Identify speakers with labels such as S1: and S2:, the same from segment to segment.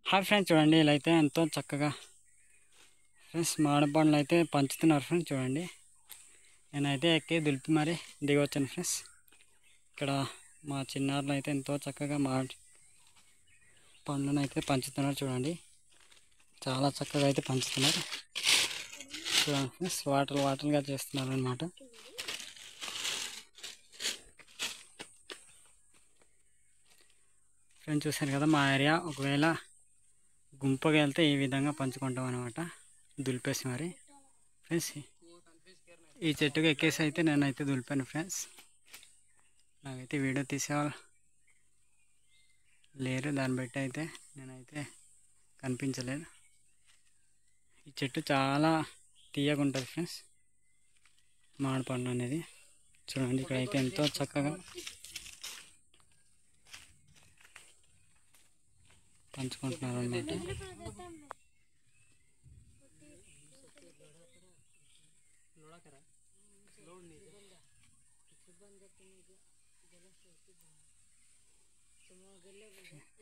S1: Hi friends, చూడండి ఇలా అయితే ఎంతో చక్కగా ఫ్రెండ్స్ మామిడి పండ్లు అయితే పంచుతున్నారు ఫ్రెండ్స్. చూడండి నేనైతే ఎక్కి దులిపి మరి దిగొచ్చాను ఫ్రెండ్స్. ఇక్కడ మా చిన్నారులు అయితే ఎంతో చక్కగా మామిడి పండ్లను అయితే పంచుతున్నారు. చూడండి చాలా చక్కగా అయితే పంచుతున్నారు. చూడండి ఫ్రెండ్స్, వాటర్గా చేస్తున్నారు అన్నమాట. ఫ్రెండ్స్ చూశారు కదా, మా ఏరియా ఒకవేళ గుంపుగా వెళ్తే ఈ విధంగా పంచుకుంటాం అనమాట, దులిపేసి మరి. ఫ్రెండ్స్ ఈ చెట్టుకు ఎక్కేసి అయితే నేనైతే దులిపాను ఫ్రెండ్స్. నాకైతే వీడియో తీసేవాళ్ళు లేరు, దాన్ని బట్టి అయితే నేనైతే కనిపించలేదు. ఈ చెట్టు చాలా తీయగా ఉంటుంది ఫ్రెండ్స్, మామిడి పండు అనేది. చూడండి ఇక్కడైతే ఎంతో చక్కగా పంచుకుంటున్నారు అన్నమాట.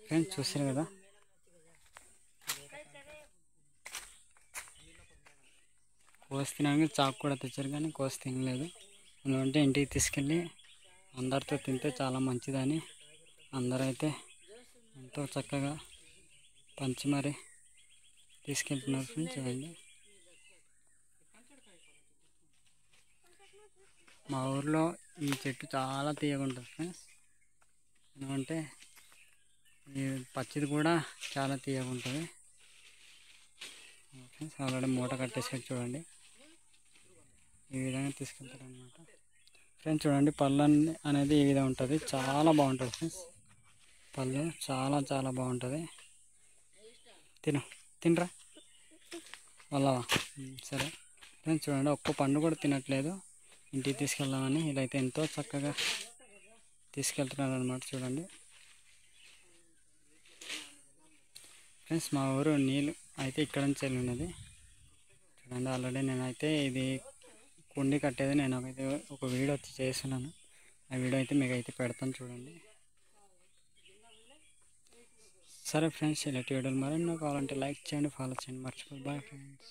S1: ఫ్రెండ్స్ చూస్తారు కదా, కోసి తినడానికి చాకు కూడా తెచ్చారు, కానీ కోసి తినలేదు. ఎందుకంటే ఇంటికి తీసుకెళ్ళి అందరితో తింటే చాలా మంచిదని అందరైతే ఎంతో చక్కగా పంచి మరి తీసుకెళ్తున్నారు ఫ్రెండ్స్. చూడండి మా ఊర్లో ఈ చెట్టు చాలా తీయగా ఉంటుంది ఫ్రెండ్స్. ఎందుకంటే ఈ పచ్చిది కూడా చాలా తీయగా ఉంటుంది ఫ్రెండ్స్. ఆల్రెడీ మూట కట్టేసారు, చూడండి ఈ విధంగా తీసుకెళ్తారు అనమాట ఫ్రెండ్స్. చూడండి పళ్ళు అనేది ఈ విధంగా ఉంటుంది, చాలా బాగుంటుంది ఫ్రెండ్స్. పళ్ళు చాలా చాలా బాగుంటుంది. తినరా వాళ్ళవా? సరే ఫ్రెండ్స్, చూడండి ఒక్క పండు కూడా తినట్లేదు. ఇంటికి తీసుకెళ్దామని ఇలా అయితే ఎంతో చక్కగా తీసుకెళ్తున్నారు అనమాట. చూడండి ఫ్రెండ్స్, మా ఊరు నీళ్ళు అయితే ఇక్కడ నుంచి వెళ్ళి ఉన్నది. చూడండి ఆల్రెడీ నేనైతే ఇది కుండి కట్టేది నేను ఒక వీడియో చేస్తున్నాను. ఆ వీడియో అయితే మీకు అయితే పెడతాను, చూడండి. సరే ఫ్రెండ్స్, ఇలాంటి వీడియోలు మరెన్నో కావాలంటే లైక్ చేయండి, ఫాలో చేయండి, మర్చిపోయి. Bye friends.